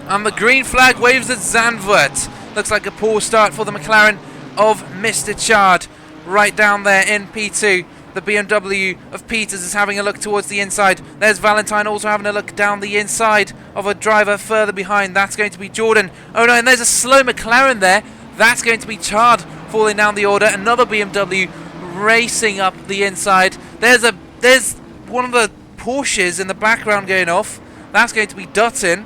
And the green flag waves at Zandvoort. Looks like a poor start for the McLaren of Mr. Chard. Right down there in P2. The BMW of Peters is having a look towards the inside. There's Valentine also having a look down the inside of a driver further behind. That's going to be Jordan. Oh no, and there's a slow McLaren there. That's going to be Chard falling down the order. Another BMW racing up the inside. There's one of the Porsches in the background going off. That's going to be Dutton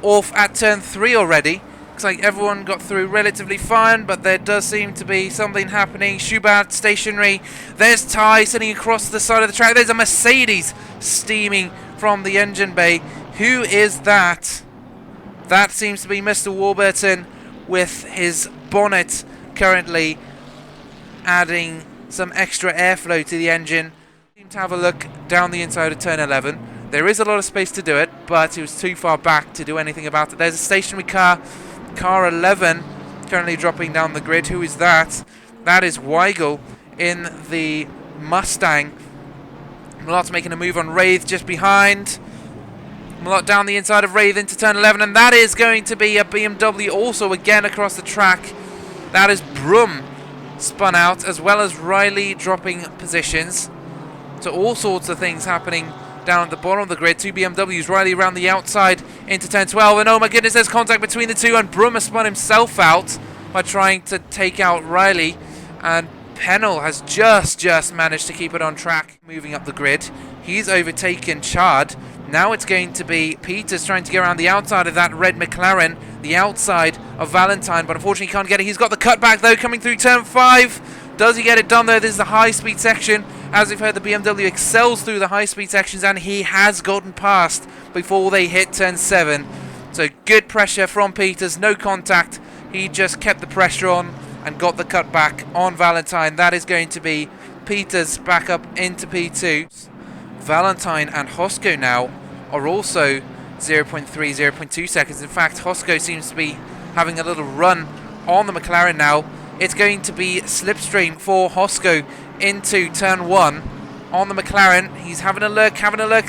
off at turn 3 already. Looks like everyone got through relatively fine, but there does seem to be something happening. Schubert stationary. There's Ty sitting across the side of the track. There's a Mercedes steaming from the engine bay. Who is that? That seems to be Mr. Warburton with his bonnet currently adding some extra airflow to the engine. Seem to have a look down the inside of turn 11. There is a lot of space to do it, but it was too far back to do anything about it. There's a stationary car. Car 11 currently dropping down the grid. Who is that? That is Weigel in the Mustang. Malot's making a move on Wraith just behind. Malot down the inside of Wraith into turn 11, and that is going to be a BMW also again across the track. That is Brum spun out, as well as Riley dropping positions. So all sorts of things happening down at the bottom of the grid. Two BMWs, Riley around the outside into turn 12, and oh my goodness, there's contact between the two, and Brum has spun himself out by trying to take out Riley, and Pennell has just managed to keep it on track. Moving up the grid, he's overtaken Chard. Now it's going to be Peters trying to get around the outside of that red McLaren, the outside of Valentine, but unfortunately he can't get it. He's got the cutback though, coming through turn 5. Does he get it done though? This is the high-speed section. As we've heard, the BMW excels through the high-speed sections, and he has gotten past before they hit turn 7. So good pressure from Peters, no contact. He just kept the pressure on and got the cutback on Valentine. That is going to be Peters back up into P2. Valentine and Hosco now are also 0.3, 0.2 seconds. In fact, Hosco seems to be having a little run on the McLaren now. It's going to be slipstream for Hosco into turn 1 on the McLaren. He's having a look.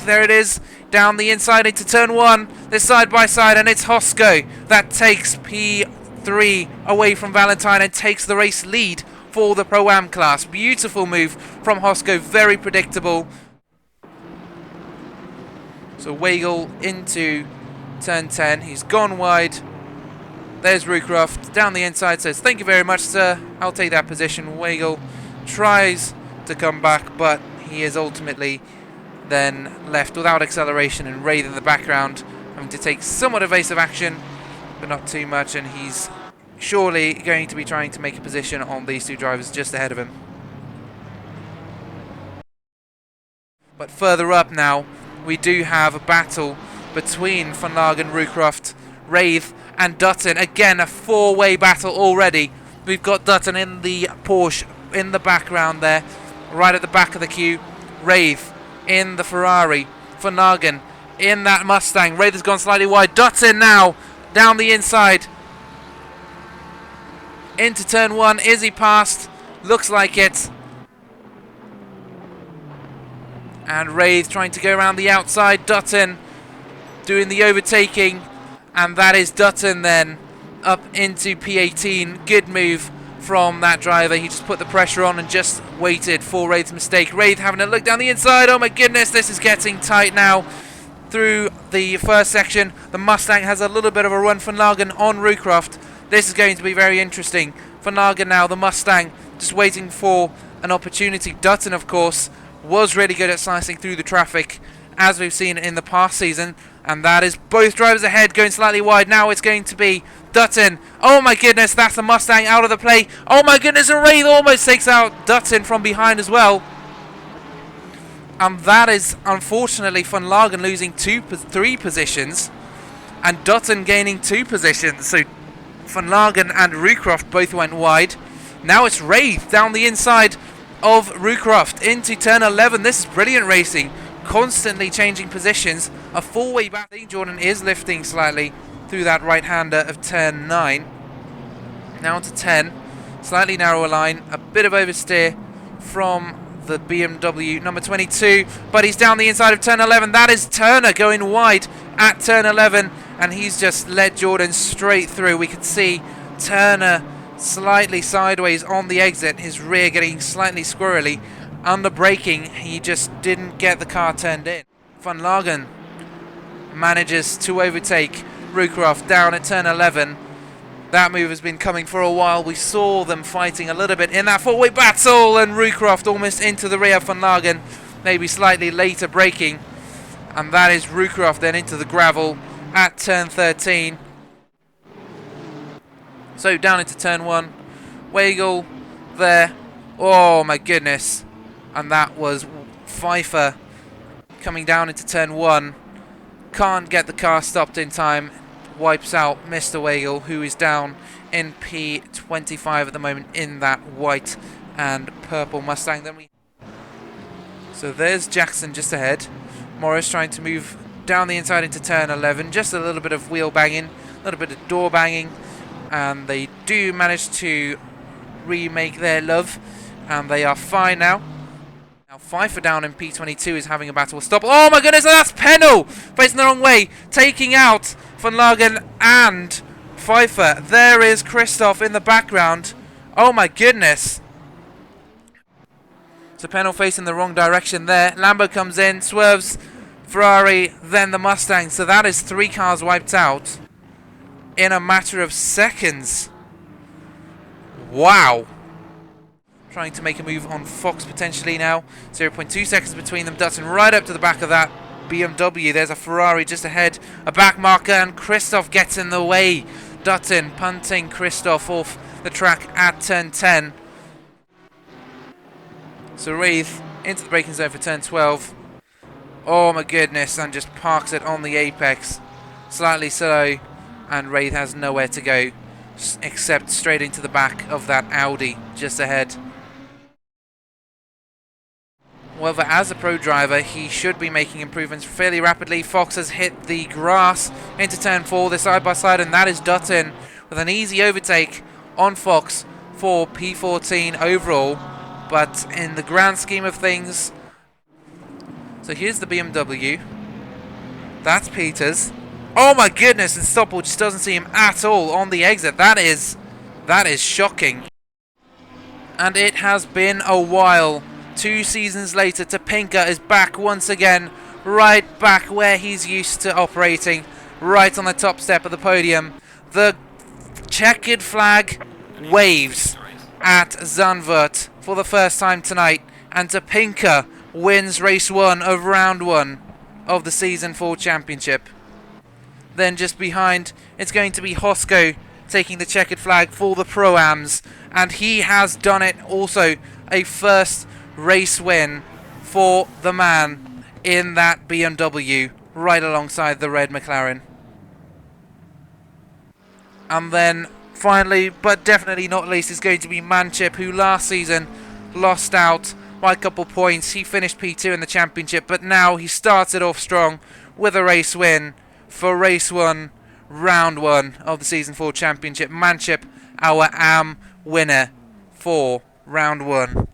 There it is, down the inside into turn 1. They're side by side, and it's Hosco that takes P3 away from Valentine and takes the race lead for the Pro-Am class. Beautiful move from Hosco, very predictable. So Weigel into turn 10. He's gone wide. There's Rucroft down the inside, says, "Thank you very much, sir. I'll take that position." Weigel tries to come back, but he is ultimately then left without acceleration, and Wraith in the background having to take somewhat evasive action, but not too much, and he's surely going to be trying to make a position on these two drivers just ahead of him. But further up now, we do have a battle between Van Lagen, Rucroft, Wraith and Dutton. Again, a four-way battle already. We've got Dutton in the Porsche in the background there, right at the back of the queue. Wraith in the Ferrari. Van Lagen in that Mustang. Wraith has gone slightly wide. Dutton now down the inside into turn 1. Is he passed? Looks like it. And Wraith trying to go around the outside. Dutton doing the overtaking. And that is Dutton then up into P18. Good move from that driver. He just put the pressure on and just waited for Wraith's mistake. Wraith having a look down the inside. Oh my goodness, this is getting tight now through the first section. The Mustang has a little bit of a run. Van Lagen on Rucroft. This is going to be very interesting. Van Lagen now, the Mustang, just waiting for an opportunity. Dutton, of course, was really good at slicing through the traffic, as we've seen in the past season. And that is both drivers ahead, going slightly wide. Now it's going to be Dutton. Oh my goodness, that's the Mustang out of the play. Oh my goodness, and Wraith almost takes out Dutton from behind as well. And that is, unfortunately, Van Lagen losing 3 positions and Dutton gaining 2 positions. So Van Lagen and Rucroft both went wide. Now it's Wraith down the inside of Rucroft into turn 11. This is brilliant racing, constantly changing positions. A 4-way battle. Jordan is lifting slightly through that right-hander of turn 9. Now to 10. Slightly narrower line. A bit of oversteer from the BMW number 22. But he's down the inside of turn 11. That is Turner going wide at turn 11. and he's just led Jordan straight through. We could see Turner slightly sideways on the exit, his rear getting slightly squirrely. Under braking, he just didn't get the car turned in. Van Lagen manages to overtake Rookcroft down at turn 11. That move has been coming for a while. We saw them fighting a little bit in that four-way battle, and Rookcroft almost into the rear of Van Lagen, maybe slightly later braking, and that is Rookcroft then into the gravel at turn 13. So down into turn 1, Weigel there, oh my goodness, and that was Pfeiffer coming down into turn 1, can't get the car stopped in time, wipes out Mr. Weigel, who is down in P25 at the moment in that white and purple Mustang. So there's Jackson just ahead, Morris trying to move down the inside into turn 11, just a little bit of wheel banging, a little bit of door banging, and they do manage to remake their love, and they are fine now. Now Pfeiffer down in P22 is having a battle stop. Oh my goodness, that's Pennell facing the wrong way, taking out Van Lagen and Pfeiffer. There is Christoph in the background. Oh my goodness. So Pennell facing the wrong direction there. Lambo comes in, swerves Ferrari, then the Mustang. So that is 3 cars wiped out in a matter of seconds. Wow. Trying to make a move on Fox potentially now. 0.2 seconds between them. Dutton right up to the back of that BMW. There's a Ferrari just ahead. A back marker, and Christoph gets in the way. Dutton punting Christoph off the track at turn 10. So Wraith into the braking zone for turn 12. Oh my goodness, and just parks it on the apex. Slightly slow, and Wraith has nowhere to go except straight into the back of that Audi just ahead. However, as a pro driver, he should be making improvements fairly rapidly. Fox has hit the grass into turn 4. They're side by side, and that is Dutton with an easy overtake on Fox for P14 overall. But in the grand scheme of things, so here's the BMW. That's Peters. Oh my goodness, and Stoppel just doesn't see him at all on the exit. That is shocking. And it has been a while. 2 seasons later, Topinka is back once again, right back where he's used to operating, right on the top step of the podium. The checkered flag waves at Zandvoort for the first time tonight, and Topinka wins race 1 of round 1 of the season 4 championship. Then just behind, it's going to be Hosko taking the checkered flag for the Pro-Ams, and he has done it also. A first race win for the man in that BMW right alongside the red McLaren. And then finally, but definitely not least, is going to be Manchip, who last season lost out by a couple points. He finished P2 in the championship, but now he started off strong with a race win for race 1, round 1 of the season 4 championship. Manchip, our AM winner for round 1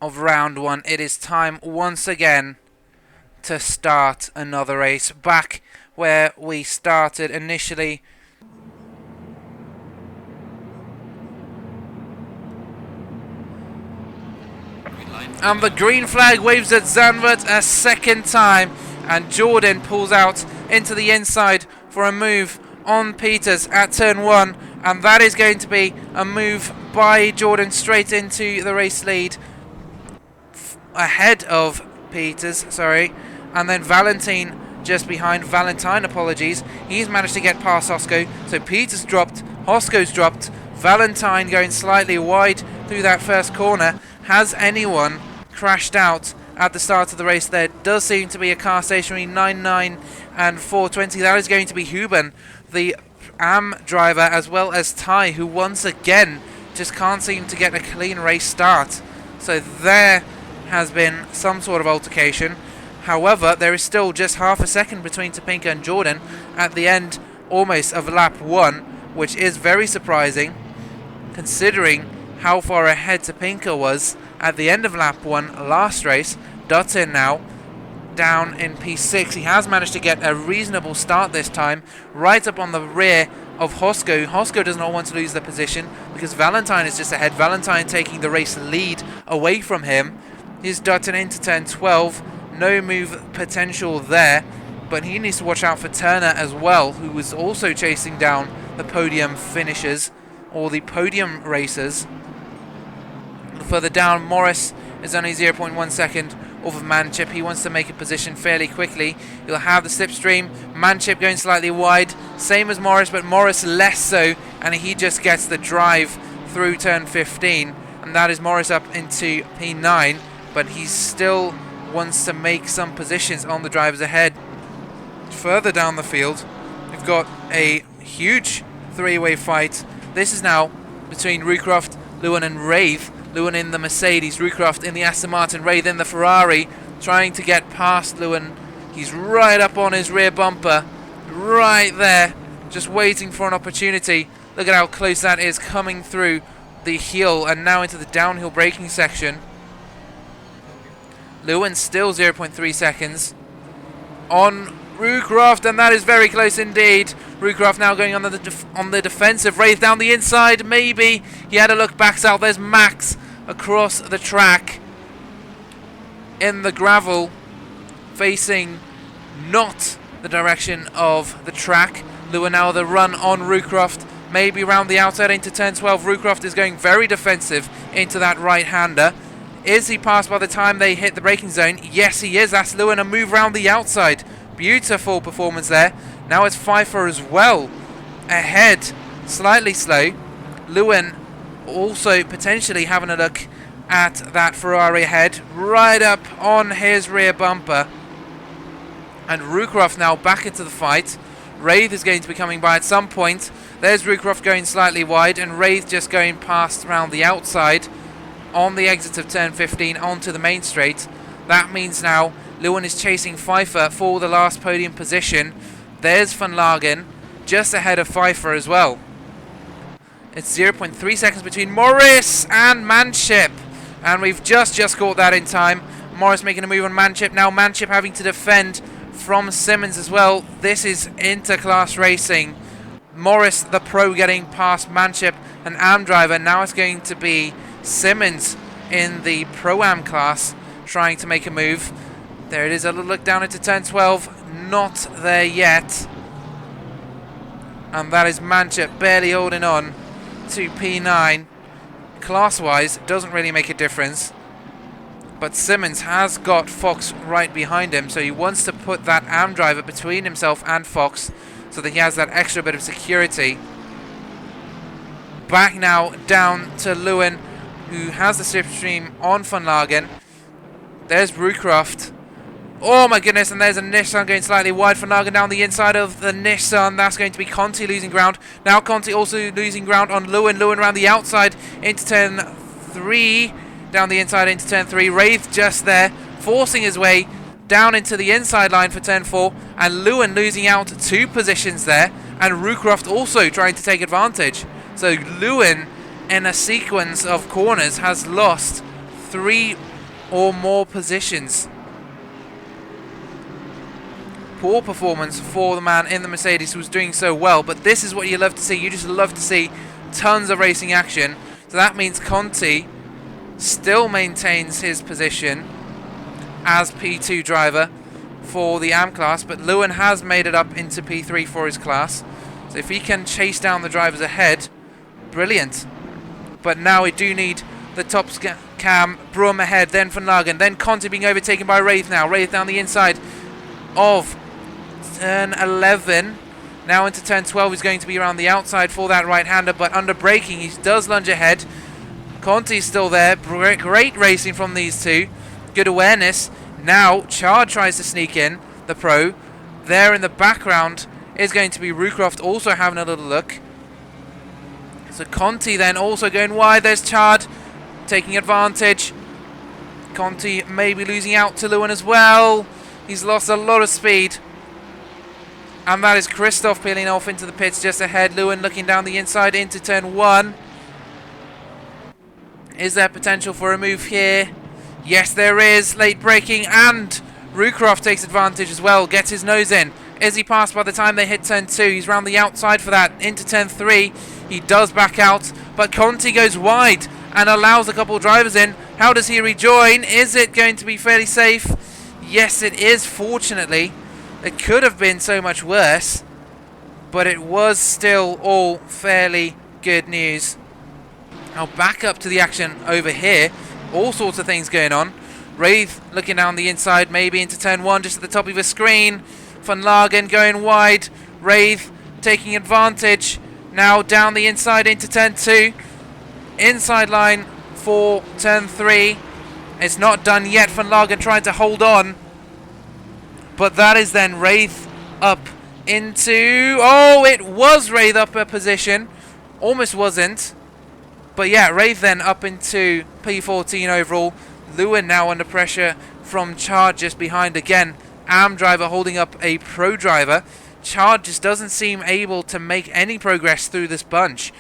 of round 1. It is time once again to start another race back where we started initially. And the green flag waves at Zandvoort a second time, and Jordan pulls out into the inside for a move on Peters at turn 1, and that is going to be a move by Jordan straight into the race lead ahead of Peters, and then Valentine just behind. Valentine, apologies, he's managed to get past Hosko, so Peters dropped, Hosko's dropped, Valentine going slightly wide through that first corner. Has anyone crashed out at the start of the race? There does seem to be a car stationary 9.9 and 420. That is going to be Huben, the AM driver, as well as Ty, who once again just can't seem to get a clean race start. So there has been some sort of altercation. However, there is still just half a second between Topinka and Jordan at the end almost of lap 1, which is very surprising considering how far ahead Topinka was at the end of lap 1 last race. Dutton now down in P6. He has managed to get a reasonable start this time, right up on the rear of Hosko. Hosko does not want to lose the position because Valentine is just ahead. Valentine taking the race lead away from him. He's Dutton into turn 12. No move potential there, but he needs to watch out for Turner as well, who was also chasing down the podium finishers, or the podium racers. Further down, Morris is only 0.1 second off of Manchip. He wants to make a position fairly quickly. He'll have the slipstream. Manchip going slightly wide, same as Morris, but Morris less so, and he just gets the drive through turn 15, and that is Morris up into P9, but he still wants to make some positions on the drivers ahead. Further down the field, we've got a huge three-way fight. This is now between Rucroft, Lewin and Wraith. Lewin in the Mercedes, Rucroft in the Aston Martin, Wraith in the Ferrari, trying to get past Lewin. He's right up on his rear bumper, right there, just waiting for an opportunity. Look at how close that is, coming through the hill and now into the downhill braking section. Lewin still 0.3 seconds on Rucroft, and that is very close indeed. Rucroft now going on the defensive. Wraith down the inside, maybe. He had a look back out. There's Max across the track in the gravel, facing not the direction of the track. Lewin now the run on Rucroft, maybe round the outside into turn 12. Rucroft is going very defensive into that right-hander. Is he passed by the time they hit the braking zone? Yes, he is. That's Lewin, a move round the outside. Beautiful performance there. Now it's Pfeiffer as well ahead, slightly slow. Lewin also potentially having a look at that Ferrari ahead, right up on his rear bumper. And Rucroft now back into the fight. Wraith is going to be coming by at some point. There's Rucroft going slightly wide, and Wraith just going past around the outside on the exit of turn 15 onto the main straight. That means now Lewin is chasing Pfeiffer for the last podium position. There's Van Lagen just ahead of Pfeiffer as well. It's 0.3 seconds between Morris and Manchip, and we've just caught that in time. Morris making a move on Manchip. Now Manchip having to defend from Simmons as well. This is interclass racing. Morris, the pro, getting past Manchip, an AM driver. Now it's going to be Simmons in the Pro-Am class trying to make a move. There it is, a little look down into turn 12. Not there yet. And that is Manchip barely holding on to P9. Class-wise, doesn't really make a difference. But Simmons has got Fox right behind him, so he wants to put that AM driver between himself and Fox so that he has that extra bit of security. Back now down to Lewin, who has the slipstream on Van Lagen. There's Rucroft. Oh my goodness, and there's a Nissan going slightly wide. Van Lagen down the inside of the Nissan. That's going to be Conti losing ground. Now Conti also losing ground on Lewin. Lewin around the outside into turn 3. Down the inside into turn 3. Wraith just there, forcing his way down into the inside line for turn 4. And Lewin losing out 2 positions there. And Rucroft also trying to take advantage. So Lewin, in a sequence of corners, has lost 3 or more positions. Poor performance for the man in the Mercedes who was doing so well, but this is what you love to see. You just love to see tons of racing action. So that means Conti still maintains his position as P2 driver for the AM class, but Lewin has made it up into P3 for his class. So if he can chase down the drivers ahead, brilliant. But now we do need the top cam, Brum ahead, then Van Lagen, then Conti being overtaken by Wraith now. Wraith down the inside of turn 11. Now into turn 12, he's going to be around the outside for that right-hander, but under braking, he does lunge ahead. Conti's still there. Great racing from these two. Good awareness. Now Chard tries to sneak in, the pro. There in the background is going to be Rucroft also having a little look. So Conti then also going wide. There's Chard taking advantage. Conti maybe losing out to Lewin as well. He's lost a lot of speed. And that is Christoph peeling off into the pits just ahead. Lewin looking down the inside into turn 1. Is there potential for a move here? Yes, there is. Late braking, and Rucroft takes advantage as well, gets his nose in. Is he passed by the time they hit turn 2? He's round the outside for that, into turn 3. He does back out, but Conti goes wide and allows a couple of drivers in. How does he rejoin? Is it going to be fairly safe? Yes, it is, fortunately. It could have been so much worse, but it was still all fairly good news. Now back up to the action over here. All sorts of things going on. Wraith looking down the inside, maybe into turn 1, just at the top of the screen. Van Lagen going wide. Wraith taking advantage. Now down the inside into turn 2. Inside line for turn 3. It's not done yet. Van Lagen trying to hold on. But that is then Wraith up into... Oh, it was Wraith up a position. Almost wasn't. But yeah, Wraith then up into P14 overall. Lewin now under pressure from Chard just behind again. Am driver holding up a pro driver. Chard just doesn't seem able to make any progress through this bunch.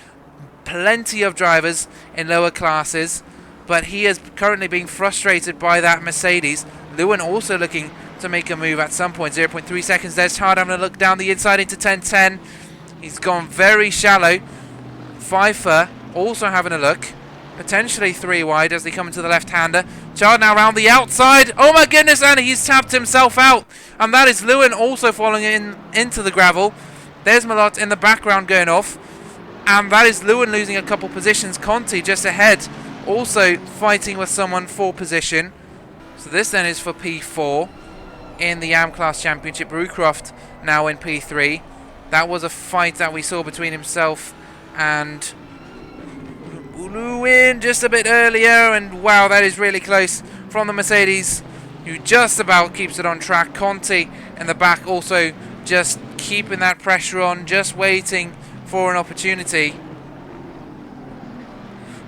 Plenty of drivers in lower classes, but he is currently being frustrated by that Mercedes. Lewin also looking to make a move at some point. 0.3 seconds. There's Chard having a look down the inside into 10-10. He's gone very shallow. Pfeiffer also having a look. Potentially 3 wide as they come into the left-hander. Chard now around the outside. Oh my goodness, and he's tapped himself out. And that is Lewin also falling into the gravel. There's Malott in the background going off. And that is Lewin losing a couple positions. Conti just ahead, also fighting with someone for position. So this then is for P4 in the AM Class Championship. Rucroft now in P3. That was a fight that we saw between himself and Lewin just a bit earlier, and wow, that is really close from the Mercedes, who just about keeps it on track. Conti in the back also just keeping that pressure on, just waiting for an opportunity.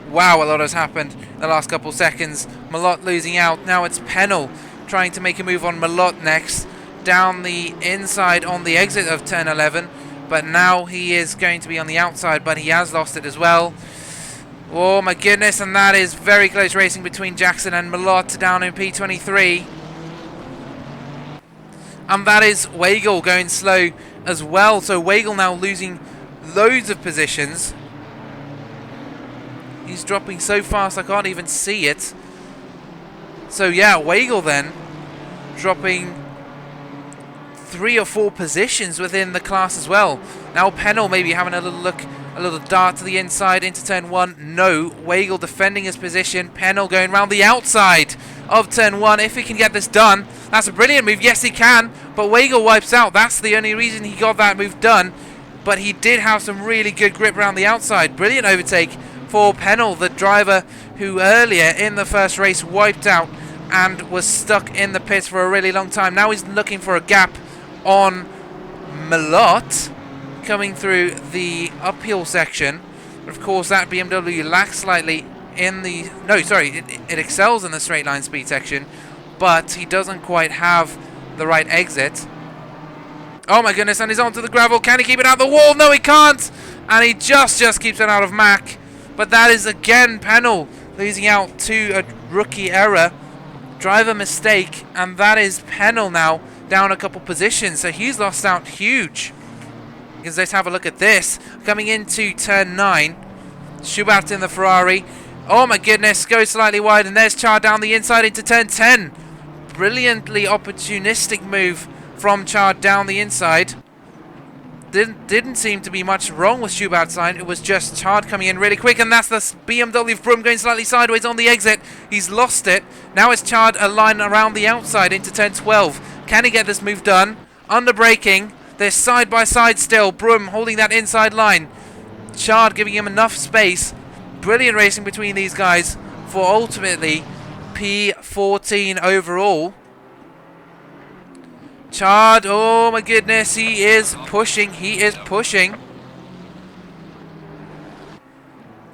Wow, a lot has happened in the last couple seconds. Malott losing out. Now it's Pennell trying to make a move on Malott next. Down the inside on the exit of turn 11. But now he is going to be on the outside, but he has lost it as well. Oh my goodness, and that is very close racing between Jackson and Malott down in P23. And that is Weigel going slow as well. So Weigel now losing loads of positions. He's dropping so fast I can't even see it. So yeah, Weigel then dropping 3 or 4 positions within the class as well. Now Pennell maybe having a little look, a little dart to the inside into turn 1. No, Weigel defending his position. Pennell going round the outside of turn 1. If he can get this done, that's a brilliant move. Yes, he can, but Weigel wipes out. That's the only reason he got that move done. But he did have some really good grip around the outside. Brilliant overtake for Pennell, the driver who earlier in the first race wiped out and was stuck in the pits for a really long time. Now he's looking for a gap on Malott coming through the uphill section. But of course that BMW lacks slightly in the... No, sorry, it excels in the straight line speed section, but he doesn't quite have the right exit. Oh my goodness, and he's onto the gravel. Can he keep it out the wall? No, he can't. And he just keeps it out of Mack. But that is again Pennell losing out to a rookie error. Driver mistake. And that is Pennell now down a couple positions. So he's lost out huge. Because let's have a look at this. Coming into turn 9. Schubert in the Ferrari. Oh my goodness, goes slightly wide. And there's Chard down the inside into turn 10. Brilliantly opportunistic move from Chard down the inside. Didn't seem to be much wrong with Schubert's line. It was just Chard coming in really quick, and that's the BMW of Broom going slightly sideways on the exit. He's lost it. Now it's Chard a line around the outside into turn 12. Can he get this move done? Under braking. They're side by side still. Broom holding that inside line. Chard giving him enough space. Brilliant racing between these guys for ultimately P14 overall. Chard, oh my goodness, he is pushing,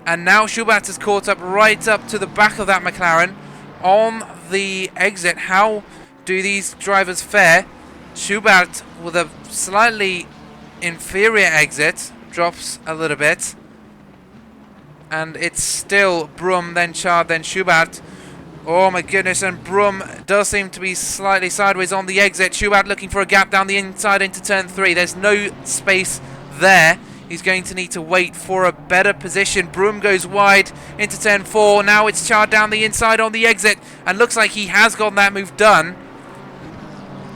And now Schubert is caught up right up to the back of that McLaren on the exit. How do these drivers fare? Schubert with a slightly inferior exit, drops a little bit. And it's still Broom, then Chard, then Schubert. Oh my goodness, and Brum does seem to be slightly sideways on the exit. Schubert looking for a gap down the inside into turn 3. There's no space there. He's going to need to wait for a better position. Brum goes wide into turn 4. Now it's Chard down the inside on the exit, and looks like he has gotten that move done.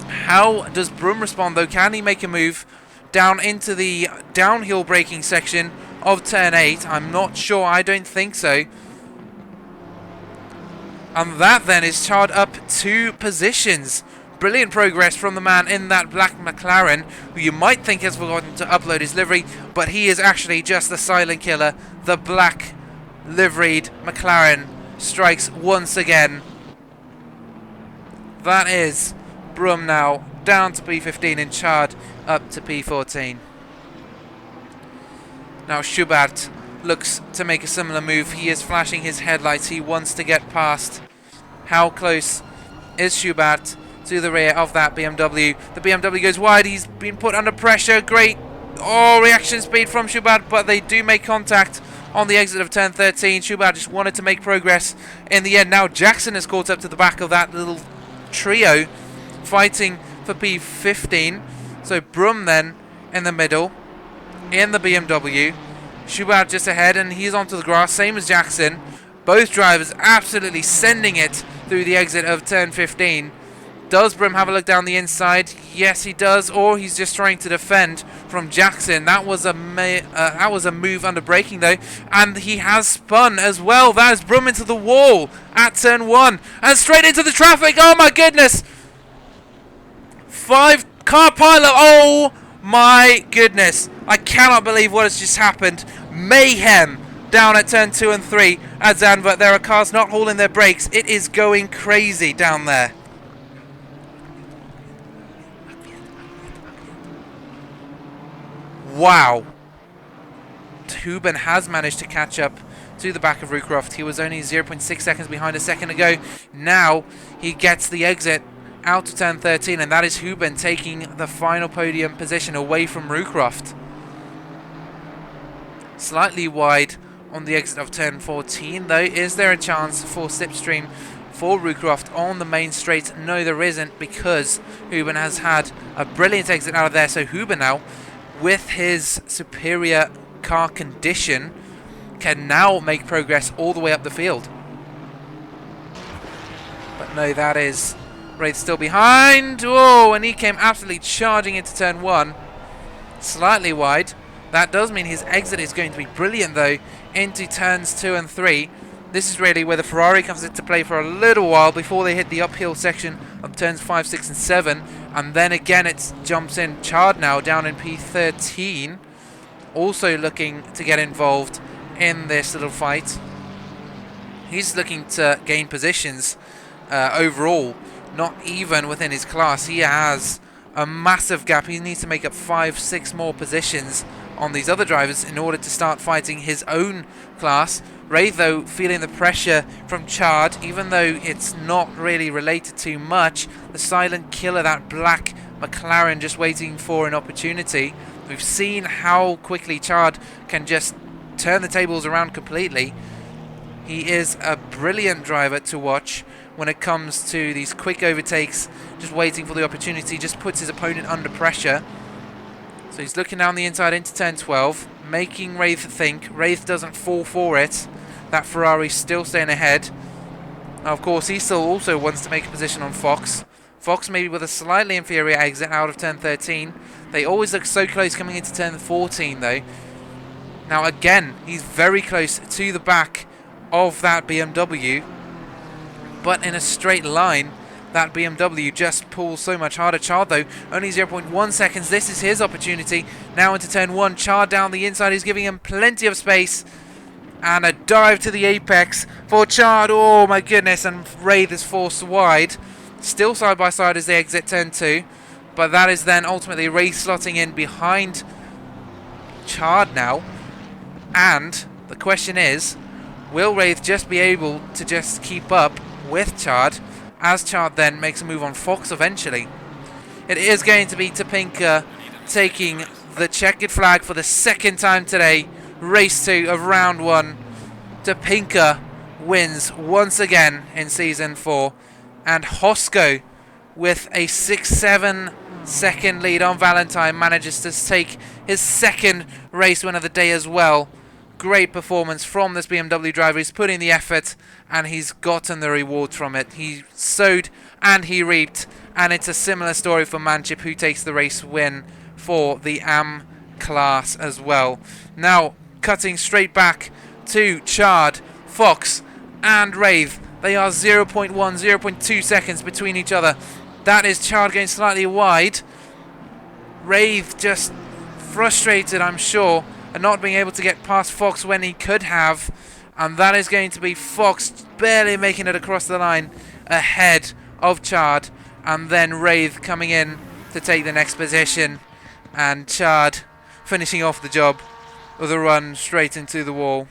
How does Brum respond though? Can he make a move down into the downhill braking section of turn 8? I'm not sure. I don't think so. And that then is Chard up 2 positions. Brilliant progress from the man in that black McLaren, who you might think has forgotten to upload his livery, but he is actually just the silent killer. The black liveried McLaren strikes once again. That is Brum now down to P15 and Chard up to P14. Now Schubert looks to make a similar move. He is flashing his headlights. He wants to get past. How close is Schubert to the rear of that BMW? The BMW goes wide. He's been put under pressure. Great reaction speed from Schubert, but they do make contact on the exit of turn 13. Schubert just wanted to make progress in the end. Now Jackson is caught up to the back of that little trio fighting for P15. So Brum then in the middle in the BMW. Schubert just ahead, and he's onto the grass, same as Jackson. Both drivers absolutely sending it through the exit of turn 15. Does Brum have a look down the inside? Yes, he does, or he's just trying to defend from Jackson. That was a move under braking though, and he has spun as well. That is Brum into the wall at turn 1 and straight into the traffic. Oh my goodness! 5-car pilot. Oh my goodness! I cannot believe what has just happened. Mayhem down at turn 2 and 3 at Zandvoort. There are cars not hauling their brakes. It is going crazy down there. Wow. Huben has managed to catch up to the back of Roocroft. He was only 0.6 seconds behind a second ago. Now he gets the exit out to turn 13, and that is Huben taking the final podium position away from Roocroft. Slightly wide on the exit of turn 14 though. Is there a chance for slipstream for Roocroft on the main straight? No, there isn't, because Huben has had a brilliant exit out of there. So Huben now, with his superior car condition, can now make progress all the way up the field. But no, that is Wraith still behind. Oh, and he came absolutely charging into turn 1. Slightly wide. That does mean his exit is going to be brilliant though into turns 2 and 3. This is really where the Ferrari comes into play for a little while before they hit the uphill section of turns 5, 6 and 7. And then again it jumps in. Chard now down in P13, also looking to get involved in this little fight. He's looking to gain positions overall, not even within his class. He has a massive gap. He needs to make up 5, 6 more positions on these other drivers in order to start fighting his own class. Ray, though, feeling the pressure from Chard, even though it's not really related to much. The silent killer, that black McLaren, just waiting for an opportunity. We've seen how quickly Chard can just turn the tables around completely. He is a brilliant driver to watch when it comes to these quick overtakes, just waiting for the opportunity, just puts his opponent under pressure. So he's looking down the inside into turn 12, making Wraith think. Wraith doesn't fall for it. That Ferrari's still staying ahead. Now, of course, he still also wants to make a position on Fox. Fox maybe with a slightly inferior exit out of turn 13. They always look so close coming into turn 14, though. Now, again, he's very close to the back of that BMW. But in a straight line, that BMW just pulls so much harder. Chard, though, only 0.1 seconds. This is his opportunity. Now into turn 1. Chard down the inside is giving him plenty of space. And a dive to the apex for Chard. Oh, my goodness. And Wraith is forced wide. Still side by side as they exit turn 2. But that is then ultimately Wraith slotting in behind Chard now. And the question is, will Wraith just be able to just keep up with Chard, as Chard then makes a move on Fox eventually? It is going to be Topinka taking the checkered flag for the second time today. Race 2 of round 1. Topinka wins once again in Season 4. And Hosco, with a 6-7 second lead on Valentine, manages to take his second race win of the day as well. Great performance from this BMW driver. He's put in the effort and he's gotten the reward from it. He sowed and he reaped, and it's a similar story for Manchip, who takes the race win for the AM class as well. Now cutting straight back to Chard, Fox and Wraith. They are 0.1, 0.2 seconds between each other. That is Chard going slightly wide. Wraith just frustrated, I'm sure, and not being able to get past Fox when he could have. And that is going to be Fox barely making it across the line ahead of Chard. And then Wraith coming in to take the next position. And Chard finishing off the job with a run straight into the wall.